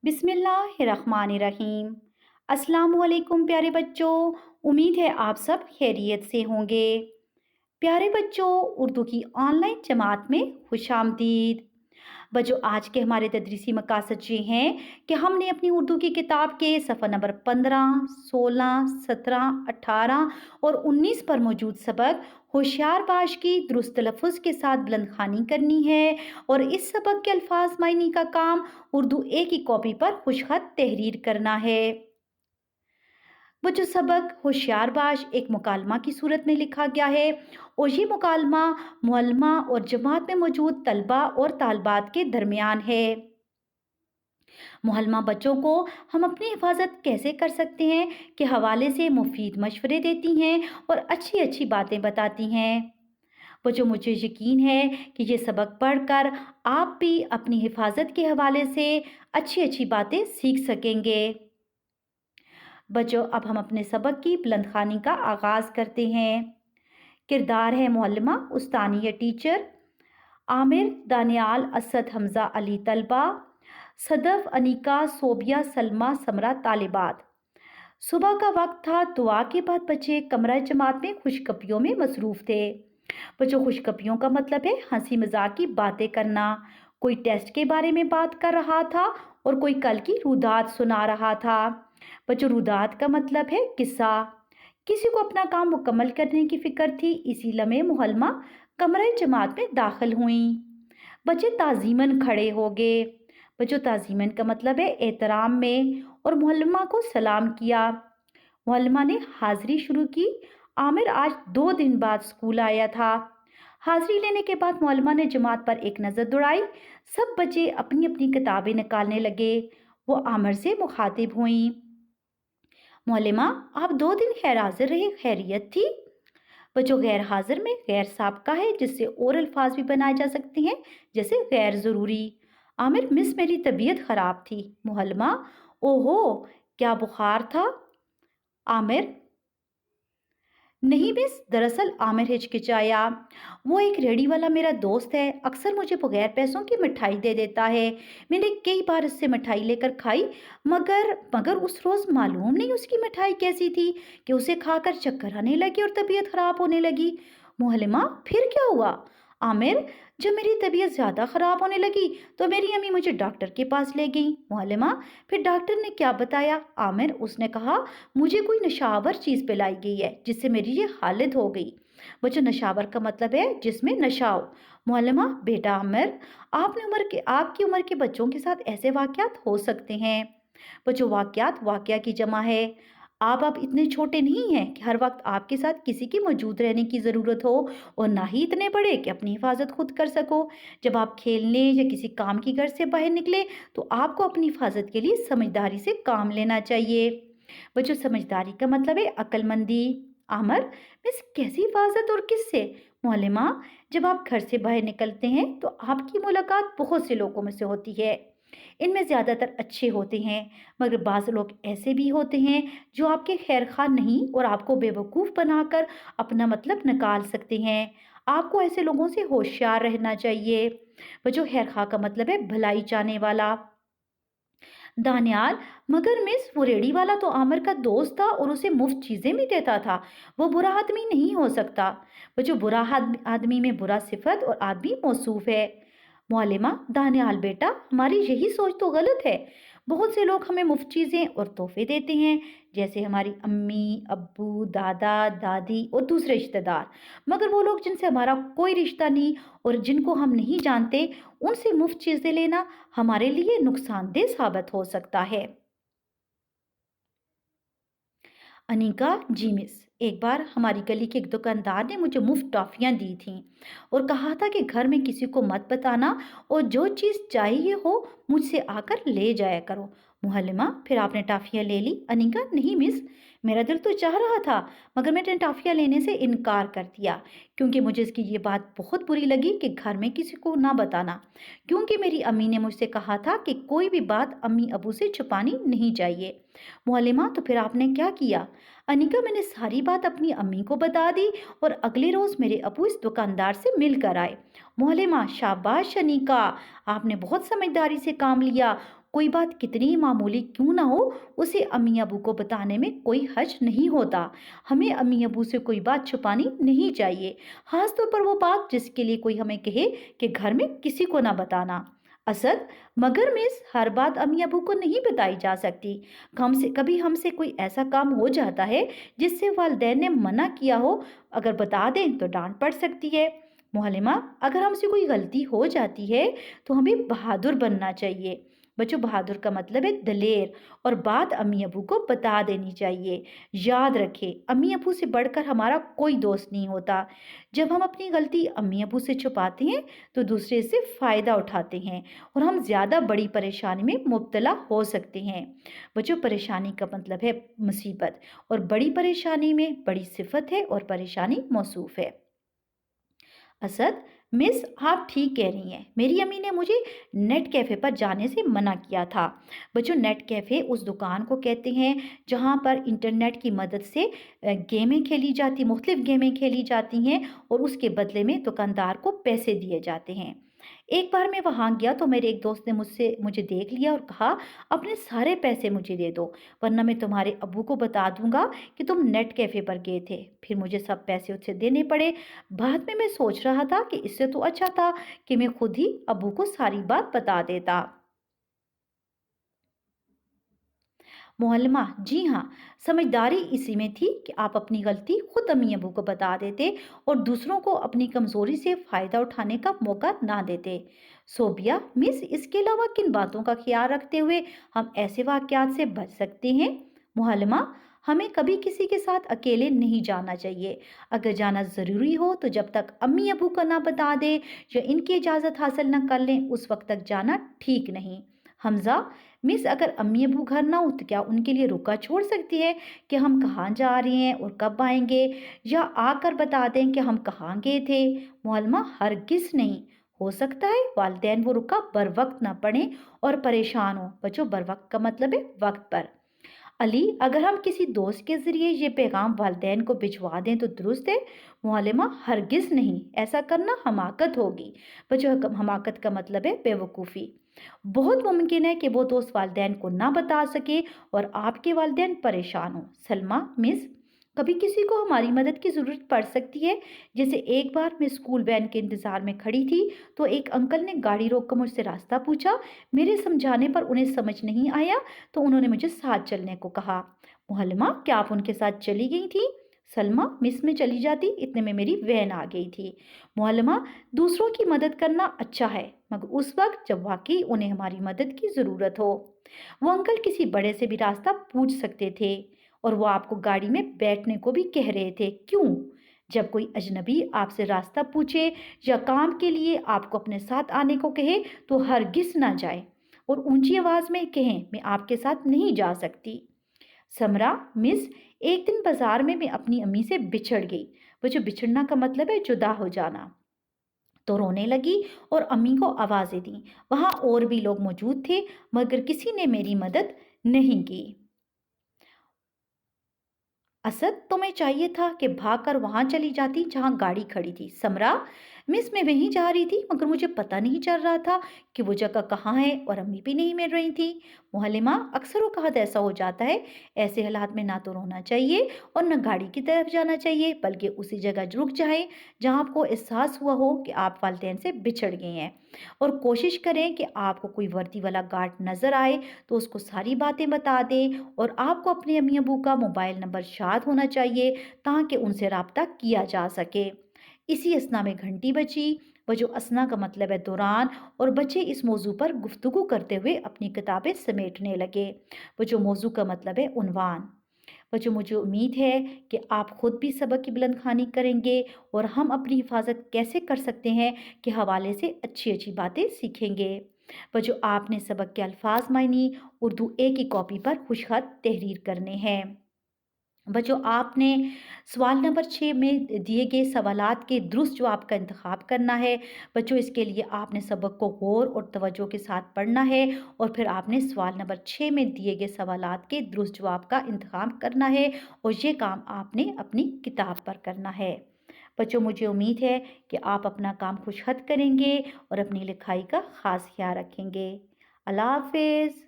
बिस्मिल्लाहिर्रहमानिर्रहीम। अस्सलामु अलैकुम प्यारे बच्चों। उम्मीद है आप सब खैरियत से होंगे। प्यारे बच्चों, उर्दू की ऑनलाइन जमात में खुशामदीद। बच्चों, आज के हमारे तदरीसी मकासद ये हैं कि हमने अपनी उर्दू की किताब के सफ़ा नंबर 15, 16, 17, 18 और 19 पर मौजूद सबक होशियार बाश की दुरुस्त तलफ़्फ़ुज़ के साथ बुलंद ख़वानी करनी है। और इस सबक के अल्फाज मायने का काम उर्दू ए की कॉपी पर खुशखत तहरीर करना है। वो जो सबक होशियार बाश एक मुकालमा की सूरत में लिखा गया है और ये मुकालमा मुअल्लिमा और जमात में मौजूद तलबा और तालबात के दरमियान है। मुअल्लिमा बच्चों को हम अपनी हिफाजत कैसे कर सकते हैं के हवाले से मुफीद मशवरे देती हैं और अच्छी अच्छी बातें बताती हैं। बच्चों, मुझे यकीन है कि ये सबक पढ़कर आप भी अपनी हिफाजत के हवाले से अच्छी अच्छी बातें सीख सकेंगे। बच्चों, अब हम अपने सबक की बुलंद ख़वानी का आगाज़ करते हैं। किरदार है मुअल्लिमा, उस्तानी या टीचर। आमिर, दानियाल, असद, हमज़ा, अली तलबा। सदफ, अनीका, सोबिया, सलमा, समरा तालिबात। सुबह का वक्त था। दुआ के बाद बच्चे कमरा जमात में खुशगपियों में मसरूफ़ थे। बच्चों, खुशगपियों का मतलब है हंसी मजाक की बातें करना। कोई टेस्ट के बारे में बात कर रहा था और कोई कल की रुदात सुना रहा था। बच्चों, रुदात का मतलब है किस्सा। किसी को अपना काम मुकम्मल करने की फिक्र थी, इसी लम्हे मुहल्मा कमरे जमात में दाखिल हुई। बच्चे ताज़ीमन खड़े हो गए। बच्चों, ताज़ीमन का मतलब है एहतराम में, और मुहल्लिमा को सलाम किया। मुअल्लिमा ने हाज़िरी शुरू की। आमिर आज 2 दिन बाद स्कूल आया था। हाज़िरी लेने के बाद मुअल्लिमा ने जमात पर एक नज़र दौड़ाई। सब बच्चे अपनी अपनी किताबें निकालने लगे। वो आमिर से मुखातिब हुई। मुअल्लिमा, आप 2 दिन गैर हाजिर रहे, खैरियत थी? बच्चों, गैर हाजिर में गैर साबका है, जिससे और अल्फाज भी बनाए जा सकते हैं, जैसे गैर ज़रूरी। आमिर, मिस मेरी तबीयत ख़राब थी। मुअल्लिमा, ओहो, क्या बुखार था? आमिर, नहीं मिस, दरअसल आमिर हिचकिचाया। वो एक रेडी वाला मेरा दोस्त है, अक्सर मुझे बगैर पैसों की मिठाई दे देता है। मैंने कई बार उससे मिठाई लेकर खाई, मगर मगर उस रोज़ मालूम नहीं उसकी मिठाई कैसी थी कि उसे खाकर चक्कर आने लगे और तबीयत खराब होने लगी। मुहल्लिमा, फिर क्या हुआ? आमिर, जब मेरी तबीयत ज़्यादा ख़राब होने लगी तो मेरी अम्मी मुझे डॉक्टर के पास ले गई। मुहल्लिमा, फिर डॉक्टर ने क्या बताया? आमिर, उसने कहा मुझे कोई नशावर चीज़ पिलाई गई है, जिससे मेरी ये हालत हो गई। बच्चों, नशावर का मतलब है जिसमें नशा हो। मुअल्लिमा, बेटा आमिर, आपकी उम्र के बच्चों के साथ ऐसे वाक़यात हो सकते हैं। बच्चों, वाक़यात वाक़या की जमा है। आप अब इतने छोटे नहीं हैं कि हर वक्त आपके साथ किसी के मौजूद रहने की ज़रूरत हो, और ना ही इतने बड़े कि अपनी हिफाजत खुद कर सको। जब आप खेलने या किसी काम की घर से बाहर निकले तो आपको अपनी हिफाजत के लिए समझदारी से काम लेना चाहिए। बच्चों, समझदारी का मतलब है अक्लमंदी। आमर, मिस कैसी हिफाजत और किससे? मुअल्लिमा, जब आप घर से बाहर निकलते हैं तो आपकी मुलाकात बहुत से लोगों में से होती है। इनमें ज़्यादातर अच्छे होते हैं, मगर बाज़ लोग ऐसे भी होते हैं जो आपके खैर खा नहीं और आपको बेवकूफ़ बनाकर अपना मतलब निकाल सकते हैं। आपको ऐसे लोगों से होशियार रहना चाहिए। बच्चों, खैर खा का मतलब है भलाई चाहने वाला। दानियाल, मगर मिस वो रेडी वाला तो आमिर का दोस्त था और उसे मुफ्त चीजें भी देता था। वो बुरा आदमी नहीं हो सकता। वो जो बुरा आदमी में बुरा सिफत और आदमी मौसूफ है। मुअल्लिमा, दानियाल बेटा, हमारी यही सोच तो गलत है। बहुत से लोग हमें मुफ्त चीजें और तोहफे देते हैं, जैसे हमारी अम्मी, अब्बू, दादा, दादी और दूसरे रिश्तेदार। मगर वो लोग जिनसे हमारा कोई रिश्ता नहीं और जिनको हम नहीं जानते, उनसे मुफ्त चीजें लेना हमारे लिए नुकसानदेह साबित हो सकता है। अनीका, जी मिस, एक बार हमारी गली के एक दुकानदार ने मुझे मुफ्त टॉफियाँ दी थीं और कहा था कि घर में किसी को मत बताना और जो चीज़ चाहिए हो मुझसे आकर ले जाया करो। मुहल्लिमा, फिर आपने टॉफियाँ ले ली? अनीका, नहीं मिस, मेरा दिल तो चाह रहा था, मगर मैंने टॉफियाँ लेने से इनकार कर दिया, क्योंकि मुझे इसकी ये बात बहुत बुरी लगी कि घर में किसी को ना बताना, क्योंकि मेरी अम्मी ने मुझसे कहा था कि कोई भी बात अम्मी अबू से छुपानी नहीं चाहिए। मुअल्लिमा, तो फिर आपने क्या किया? अनिका, मैंने सारी बात अपनी अम्मी को बता दी और अगले रोज मेरे अबू इस दुकानदार से मिल कर आए। मुअल्लिमा, शाबाश अनिका, आपने बहुत समझदारी से काम लिया। कोई बात कितनी मामूली क्यों ना हो, उसे अम्मी-अब्बू को बताने में कोई हर्ज नहीं होता। हमें अम्मी-अब्बू से कोई बात छुपानी नहीं चाहिए, ख़ास तौर पर वो बात जिसके लिए कोई हमें कहे कि घर में किसी को ना बताना। असद, मगर मिस, हर बात अम्मी-अब्बू को नहीं बताई जा सकती। कभी हमसे कोई ऐसा काम हो जाता है जिससे वालिदैन ने मना किया हो, अगर बता दें तो डाँट पड़ सकती है। मुहल्लिमा, अगर हमसे कोई गलती हो जाती है तो हमें बहादुर बनना चाहिए। बच्चों, बहादुर का मतलब है दलेर, और बात अम्मी अबू को बता देनी चाहिए। याद रखें, अम्मी अबू से बढ़कर हमारा कोई दोस्त नहीं होता। जब हम अपनी गलती अम्मी अबू से छुपाते हैं तो दूसरे से फ़ायदा उठाते हैं और हम ज़्यादा बड़ी परेशानी में मुब्तला हो सकते हैं। बच्चों, परेशानी का मतलब है मुसीबत, और बड़ी परेशानी में बड़ी सिफत है और परेशानी मौसूफ है। असद, मिस, आप ठीक कह रही हैं। मेरी अम्मी ने मुझे नेट कैफ़े पर जाने से मना किया था। बच्चों, नेट कैफ़े उस दुकान को कहते हैं जहाँ पर इंटरनेट की मदद से गेमें खेली जाती, मुख्तलिफ गेमें खेली जाती हैं और उसके बदले में दुकानदार को पैसे दिए जाते हैं। एक बार मैं वहाँ गया तो मेरे एक दोस्त ने मुझे देख लिया और कहा, अपने सारे पैसे मुझे दे दो, वरना मैं तुम्हारे अब्बू को बता दूंगा कि तुम नेट कैफ़े पर गए थे। फिर मुझे सब पैसे उसे देने पड़े। बाद में मैं सोच रहा था कि इससे तो अच्छा था कि मैं खुद ही अब्बू को सारी बात बता देता। मुअल्लिमा, जी हाँ, समझदारी इसी में थी कि आप अपनी गलती खुद अम्मी अबू को बता देते और दूसरों को अपनी कमजोरी से फायदा उठाने का मौका ना देते। सोबिया, मिस, इसके अलावा किन बातों का ख्याल रखते हुए हम ऐसे वाकयात से बच सकते हैं? मुअल्लिमा, हमें कभी किसी के साथ अकेले नहीं जाना चाहिए। अगर जाना ज़रूरी हो तो जब तक अम्मी अबू को ना बता दे या इनकी इजाज़त हासिल न कर लें, उस वक्त तक जाना ठीक नहीं। हमजा, मिस, अगर अम्मी अबू घर ना हो तो क्या उनके लिए रुका छोड़ सकती है कि हम कहाँ जा रहे हैं और कब आएंगे, या आकर बता दें कि हम कहाँ गए थे? मोहल्मा, हरगिज नहीं। हो सकता है वालिदैन वो रुका बर वक्त ना पड़े और परेशान हो। बच्चों, बर वक्त का मतलब है वक्त पर। अली, अगर हम किसी दोस्त के ज़रिए ये पैगाम वालिदैन को भिजवा दें तो दुरुस्त है? मुअल्लिमा, हरगिज़ नहीं, ऐसा करना हमाकत होगी। बच्चों, हमाकत का मतलब है बेवकूफ़ी। बहुत मुमकिन है कि वो दोस्त वालिदैन को ना बता सके और आपके वालिदैन परेशान हों। सलमा, मिस, कभी किसी को हमारी मदद की ज़रूरत पड़ सकती है। जैसे एक बार मैं स्कूल वैन के इंतज़ार में खड़ी थी तो एक अंकल ने गाड़ी रोक कर मुझसे रास्ता पूछा। मेरे समझाने पर उन्हें समझ नहीं आया तो उन्होंने मुझे साथ चलने को कहा। मुहल्लिमा, क्या आप उनके साथ चली गई थी? सलमा, मिस, में चली जाती, इतने में मेरी वैन आ गई थी। मुहल्लिमा, दूसरों की मदद करना अच्छा है, मगर उस वक्त जब वाकई उन्हें हमारी मदद की ज़रूरत हो। वो अंकल किसी बड़े से भी रास्ता पूछ सकते थे और वो आपको गाड़ी में बैठने को भी कह रहे थे। क्यों? जब कोई अजनबी आपसे रास्ता पूछे या काम के लिए आपको अपने साथ आने को कहे तो हरगिज़ ना जाए और ऊंची आवाज में कहें, मैं आपके साथ नहीं जा सकती। समरा, मिस, एक दिन बाजार में मैं अपनी अम्मी से बिछड़ गई। वो जो बिछड़ना का मतलब है जुदा हो जाना। तो रोने लगी और अम्मी को आवाजें दी। वहां और भी लोग मौजूद थे, मगर किसी ने मेरी मदद नहीं की। असद, तुम्हें चाहिए था कि भागकर वहां चली जाती जहां गाड़ी खड़ी थी। समरा, मिस, मैं वहीं जा रही थी मगर मुझे पता नहीं चल रहा था कि वो जगह कहाँ है और अम्मी भी नहीं मिल रही थी। मुहल्लिमा, अक्सर औक़ात ऐसा हो जाता है। ऐसे हालात में ना तो रोना चाहिए और न गाड़ी की तरफ जाना चाहिए, बल्कि उसी जगह रुक जाए जहां आपको एहसास हुआ हो कि आप वालिदैन से बिछड़ गए हैं, और कोशिश करें कि आपको कोई वर्दी वाला गार्ड नजर आए तो उसको सारी बातें बता दें, और आपको अपने अम्मी अबू का मोबाइल नंबर याद होना चाहिए ताकि उनसे राब्ता किया जा सके। इसी असना में घंटी बजी। वजो असना का मतलब है दौरान, और बच्चे इस मौजू पर गुफ्तगू करते हुए अपनी किताबें समेटने लगे। वजो मौजू का मतलब है उन्वान। वजो मुझे उम्मीद है कि आप खुद भी सबक की बुलंदखानी करेंगे और हम अपनी हिफाजत कैसे कर सकते हैं के हवाले से अच्छी अच्छी बातें सीखेंगे। वजो आपने सबक के अल्फाज मायनी उर्दू ए की कॉपी पर खुशखत तहरीर करने हैं। बच्चों, आपने सवाल नंबर 6 में दिए गए सवालात के दुरुस्त जवाब का इंतखाब करना है। बच्चों, इसके लिए आपने सबक को गौर और तवज्जो के साथ पढ़ना है और फिर आपने सवाल नंबर 6 में दिए गए सवालात के दुरुस्त जवाब का इंतखाब करना है, और ये काम आपने अपनी किताब पर करना है। बच्चों, मुझे उम्मीद है कि आप अपना काम खुशखत करेंगे और अपनी लिखाई का ख़ास ख्याल रखेंगे। अल्लाह हाफ़िज़।